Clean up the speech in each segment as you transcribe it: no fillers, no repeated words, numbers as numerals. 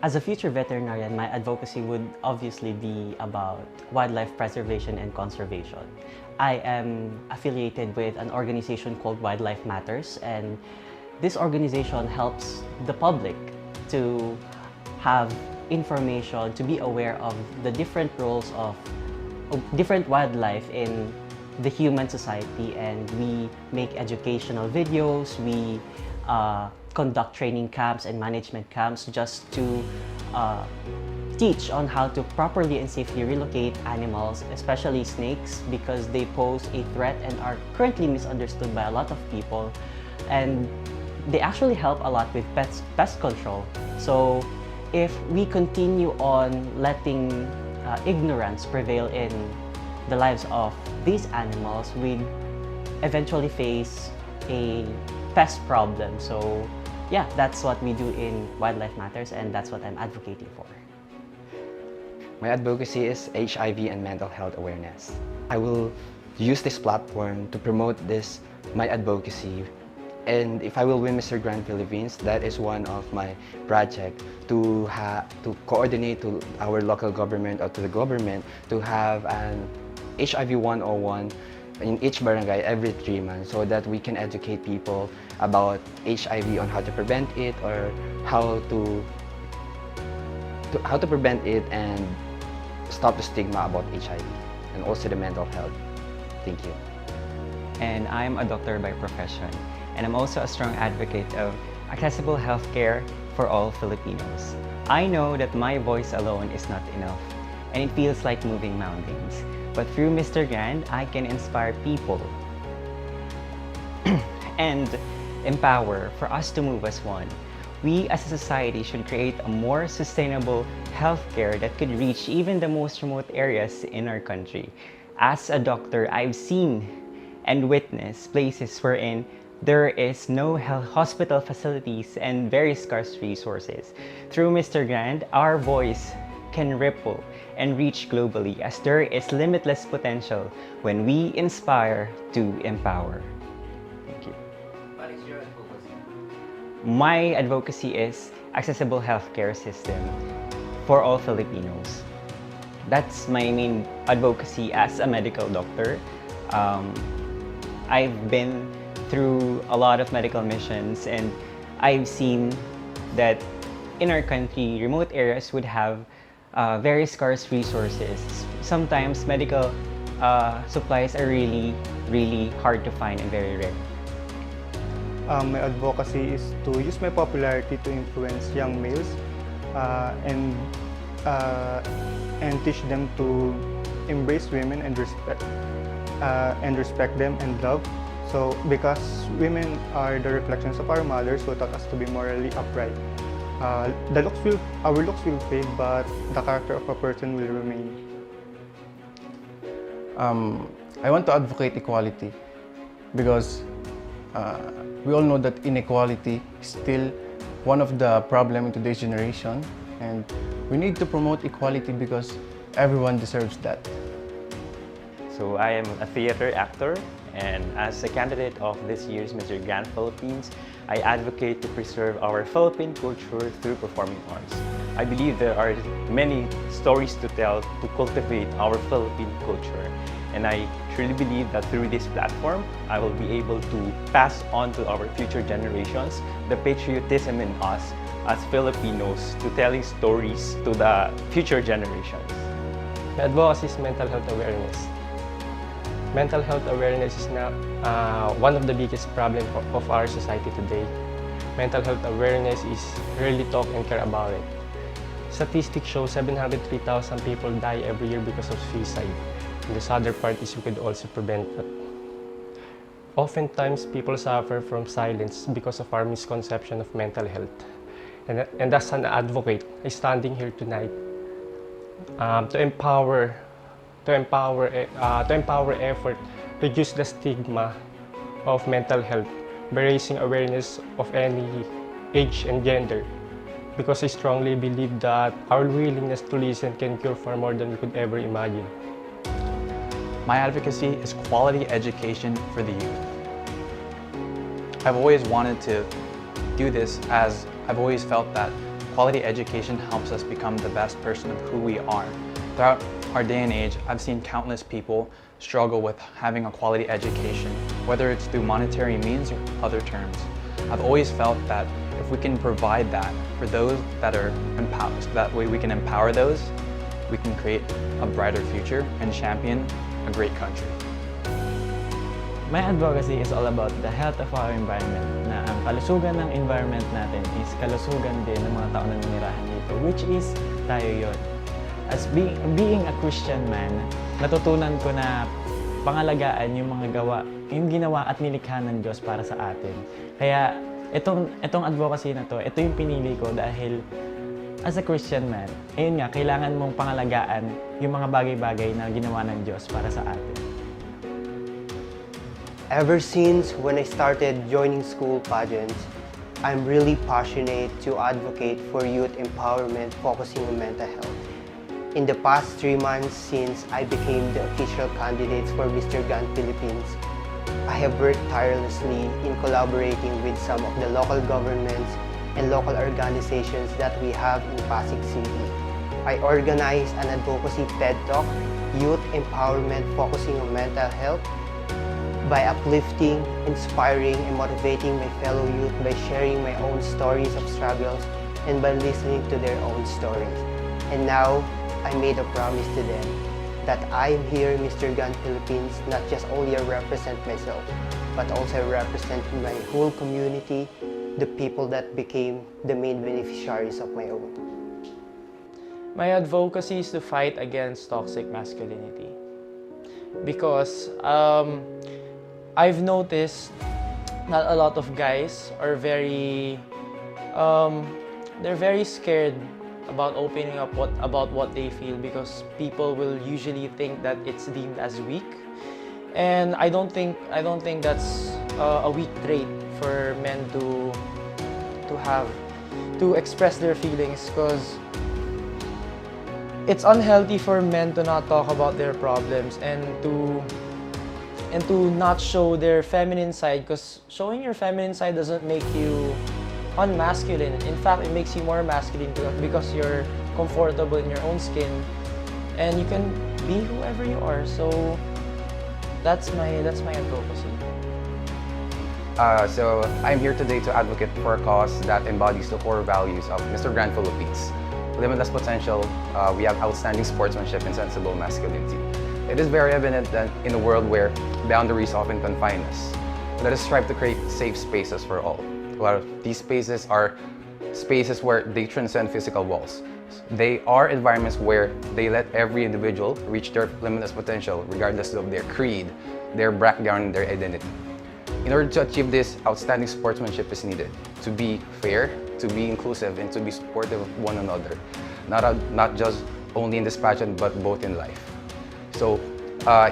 As a future veterinarian, my advocacy would obviously be about wildlife preservation and conservation. I am affiliated with an organization called Wildlife Matters, and this organization helps the public to have information, to be aware of the different roles of different wildlife in the human society, and we make educational videos, we conduct training camps and management camps just to teach on how to properly and safely relocate animals, especially snakes, because they pose a threat and are currently misunderstood by a lot of people. And they actually help a lot with pest control. So if we continue on letting ignorance prevail in the lives of these animals, we'd eventually face a pest problem. So yeah, that's what we do in Wildlife Matters, and that's what I'm advocating for. My advocacy is HIV and mental health awareness. I will use this platform to promote my advocacy. And if I will win Mr. Grand Philippines, that is one of my projects to coordinate to our local government or to the government to have an HIV 101 in each barangay every 3 months, so that we can educate people about HIV, on how to prevent it, or how to prevent it and stop the stigma about HIV and also the mental health. Thank you. And I'm a doctor by profession, and I'm also a strong advocate of accessible healthcare for all Filipinos. I know that my voice alone is not enough, and it feels like moving mountains. But through Mr. Grand, I can inspire people and empower for us to move as one. We as a society should create a more sustainable healthcare that could reach even the most remote areas in our country. As a doctor, I've seen and witnessed places wherein there is no hospital facilities and very scarce resources. Through Mr. Grand, our voice can ripple and reach globally, as there is limitless potential when we inspire to empower. Thank you. What is your advocacy? My advocacy is accessible healthcare system for all Filipinos. That's my main advocacy as a medical doctor. I've been through a lot of medical missions, and I've seen that in our country, remote areas would have very scarce resources. Sometimes medical supplies are really hard to find and very rare. My advocacy is to use my popularity to influence young males and teach them to embrace women and respect them and love. So, because women are the reflections of our mothers who taught us to be morally upright. Our looks will fade, but the character of a person will remain. I want to advocate equality because we all know that inequality is still one of the problems in today's generation, and we need to promote equality because everyone deserves that. So I am a theater actor, and as a candidate of this year's Mr. Grand Philippines, I advocate to preserve our Philippine culture through performing arts. I believe there are many stories to tell to cultivate our Philippine culture, and I truly believe that through this platform, I will be able to pass on to our future generations the patriotism in us as Filipinos, to telling stories to the future generations. My advocacy is mental health awareness. Mental health awareness is now one of the biggest problems of our society today. Mental health awareness is rarely talked and care about it. Statistics show 703,000 people die every year because of suicide. And the sadder part is we could also prevent that. Oftentimes, people suffer from silence because of our misconception of mental health. And as an advocate, I'm standing here tonight to empower effort, reduce the stigma of mental health by raising awareness of any age and gender. Because I strongly believe that our willingness to listen can cure far more than we could ever imagine. My advocacy is quality education for the youth. I've always wanted to do this, as I've always felt that quality education helps us become the best person of who we are. Throughout our day and age, I've seen countless people struggle with having a quality education, whether it's through monetary means or other terms. I've always felt that if we can provide that for those that are empowered, so that way we can empower those, we can create a brighter future and champion a great country. My advocacy is all about the health of our environment, na ang kalusugan ng environment natin is kalusugan din ng mga tao na nanirahan dito, which is tayo yon. As being a Christian man, natutunan ko na pangalagaan yung mga yung ginawa at nilikha ng Diyos para sa atin. Kaya itong advocacy na to, ito yung pinili ko dahil as a Christian man, ayun nga, kailangan mong pangalagaan yung mga bagay-bagay na ginawa ng Diyos para sa atin. Ever since when I started joining school pageants, I'm really passionate to advocate for youth empowerment focusing on mental health. In the past 3 months since I became the official candidates for Mr. Grand Philippines, I have worked tirelessly in collaborating with some of the local governments and local organizations that we have in Pasig City. I organized an advocacy TED Talk, Youth Empowerment Focusing on Mental Health, by uplifting, inspiring, and motivating my fellow youth by sharing my own stories of struggles and by listening to their own stories. And now, I made a promise to them that I am here in Mr. Grand Philippines not just only to represent myself, but also represent my whole community, the people that became the main beneficiaries of my own. My advocacy is to fight against toxic masculinity. Because I've noticed that a lot of guys are they're very scared about opening up about what they feel because people will usually think that it's deemed as weak, and I don't think that's a weak trait for men to express their feelings, because it's unhealthy for men to not talk about their problems and to not show their feminine side, because showing your feminine side doesn't make you unmasculine. In fact, it makes you more masculine because you're comfortable in your own skin and you can be whoever you are. So that's my advocacy. So I'm here today to advocate for a cause that embodies the core values of Mr. Grand Philippines. Limitless potential, we have outstanding sportsmanship and sensible masculinity. It is very evident that in a world where boundaries often confine us, let us strive to create safe spaces for all. Well, these spaces are spaces where they transcend physical walls. They are environments where they let every individual reach their limitless potential regardless of their creed, their background, and their identity. In order to achieve this, outstanding sportsmanship is needed to be fair, to be inclusive, and to be supportive of one another. Not just only in this pageant, but both in life. So,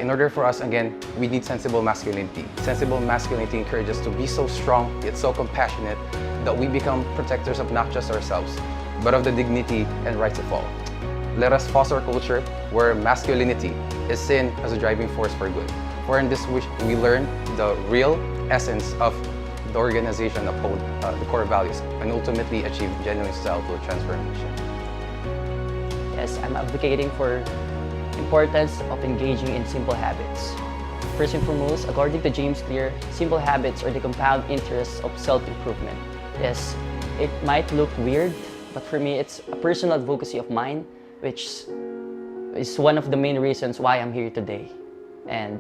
in order for us, again, we need sensible masculinity. Sensible masculinity encourages us to be so strong, yet so compassionate, that we become protectors of not just ourselves, but of the dignity and rights of all. Let us foster a culture where masculinity is seen as a driving force for good. For in this we learn the real essence of the organization, uphold the core values, and ultimately achieve genuine societal transformation. Yes, I'm advocating for importance of engaging in simple habits. First and foremost, according to James Clear, simple habits are the compound interests of self-improvement. Yes, it might look weird, but for me, it's a personal advocacy of mine, which is one of the main reasons why I'm here today. And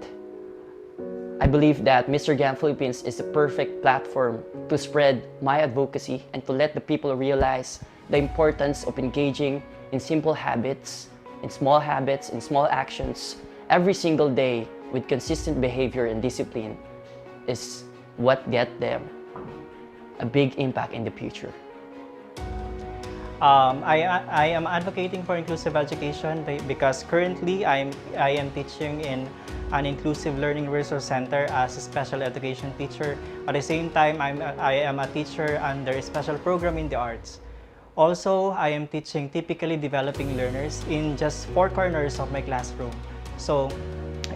I believe that Mr. Grand Philippines is the perfect platform to spread my advocacy and to let the people realize the importance of engaging in simple habits, in small actions, every single day with consistent behavior and discipline is what get them a big impact in the future. I am advocating for inclusive education because currently I am teaching in an inclusive learning resource center as a special education teacher. At the same time, I am a teacher under a special program in the arts. Also, I am teaching typically developing learners in just 4 corners of my classroom. So,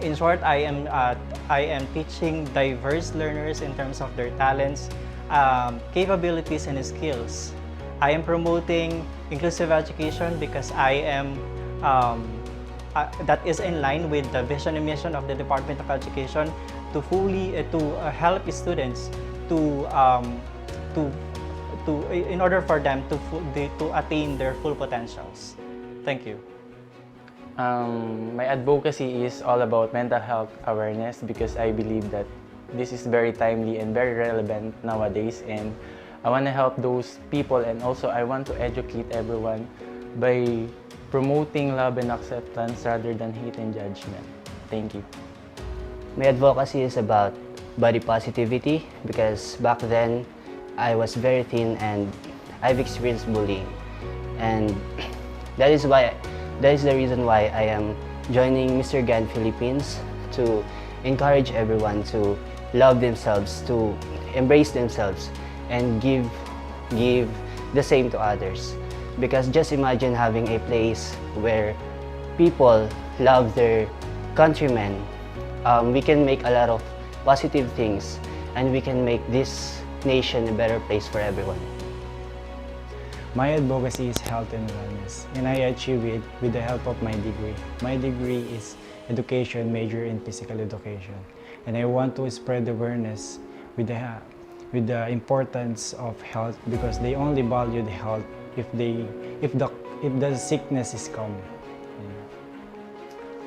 in short, I am teaching diverse learners in terms of their talents, capabilities, and skills. I am promoting inclusive education because I am that is in line with the vision and mission of the Department of Education to fully help students in order for them to attain their full potentials. Thank you. My advocacy is all about mental health awareness because I believe that this is very timely and very relevant nowadays, and I want to help those people, and also I want to educate everyone by promoting love and acceptance rather than hate and judgment. Thank you. My advocacy is about body positivity because back then I was very thin and I've experienced bullying, and that is the reason why I am joining Mr. Gan Philippines to encourage everyone to love themselves, to embrace themselves, and give the same to others. Because just imagine having a place where people love their countrymen. We can make a lot of positive things, and we can make this nation a better place for everyone. My advocacy is health and wellness, and I achieve it with the help of my degree. My degree is education major in physical education, and I want to spread awareness with the importance of health because they only value the health if the sickness is common.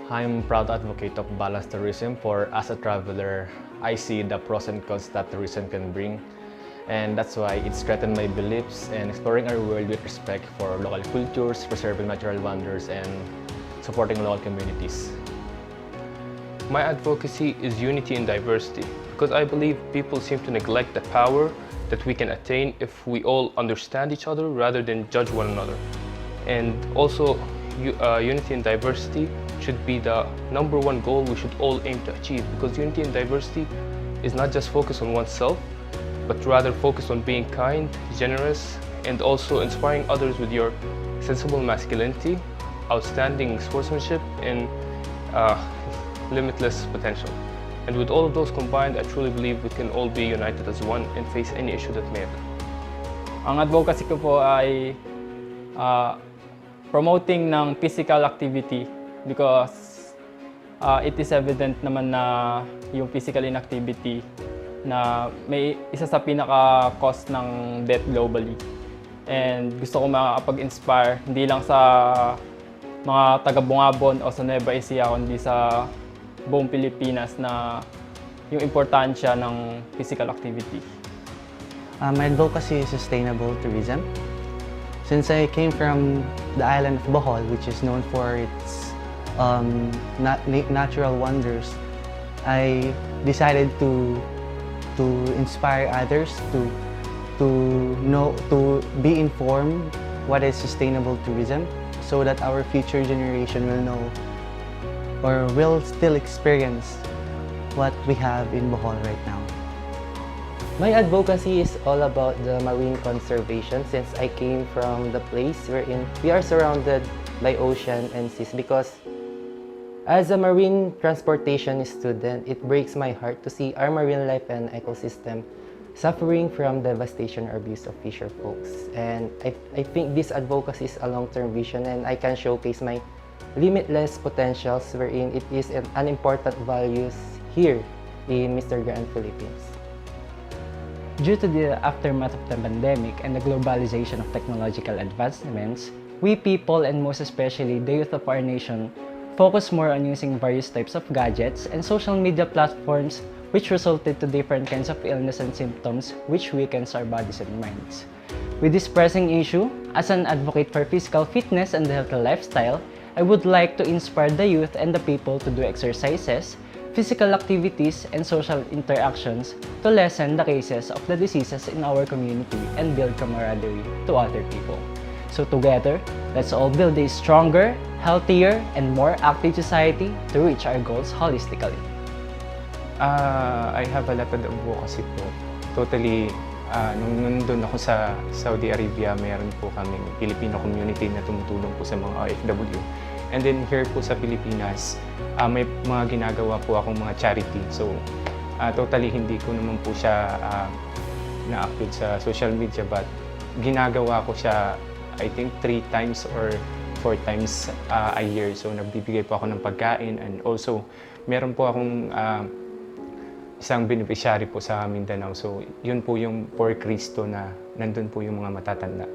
I'm proud advocate of balanced tourism, for as a traveler, I see the pros and cons that tourism can bring. And that's why it strengthened my beliefs in exploring our world with respect for local cultures, preserving natural wonders, and supporting local communities. My advocacy is unity in diversity because I believe people seem to neglect the power that we can attain if we all understand each other rather than judge one another. And also, unity in diversity should be the #1 goal we should all aim to achieve, because unity in diversity is not just focused on oneself, but rather focused on being kind, generous, and also inspiring others with your sensible masculinity, outstanding sportsmanship, and limitless potential. And with all of those combined, I truly believe we can all be united as one and face any issue that may occur. Ang advocacy ko po ay promoting ng physical activity because it is evident naman na yung physical inactivity na may isa sa pinaka-cause ng death globally. And gusto ko makakapag-inspire hindi lang sa mga taga-Bungabon o sa Nueva Ecija kundi sa buong Pilipinas na yung importansya ng physical activity. My advocacy is sustainable tourism. Since I came from the island of Bohol, which is known for its natural wonders, I decided to inspire others to be informed what is sustainable tourism, so that our future generation will know or will still experience what we have in Bohol right now. My advocacy is all about the marine conservation since I came from the place wherein we are surrounded by ocean and seas, because as a marine transportation student, it breaks my heart to see our marine life and ecosystem suffering from devastation or abuse of fisher folks. And I think this advocacy is a long-term vision, and I can showcase my limitless potentials wherein it is an important values here in Mr. Grand Philippines. Due to the aftermath of the pandemic and the globalization of technological advancements, we people, and most especially the youth of our nation, focus more on using various types of gadgets and social media platforms, which resulted to different kinds of illness and symptoms which weakens our bodies and minds. With this pressing issue, as an advocate for physical fitness and the healthy lifestyle, I would like to inspire the youth and the people to do exercises, physical activities, and social interactions to lessen the cases of the diseases in our community and build camaraderie to other people. So together, let's all build a stronger, healthier, and more active society to reach our goals holistically. I have a lot of advocacy po. Totally, nung nandun ako sa Saudi Arabia, mayroon po kaming Filipino community na tumutulong po sa mga OFW. And then here po sa Pilipinas, may mga ginagawa po akong mga charity. So, totally hindi ko naman po siya na-upload sa social media, but ginagawa ko siya, I think 3 times or 4 times a year. So nagbibigay po ako ng pagkain, and also meron po akong isang beneficiary po sa Mindanao. So yun po yung For Cristo na nandun po yung mga matatanda.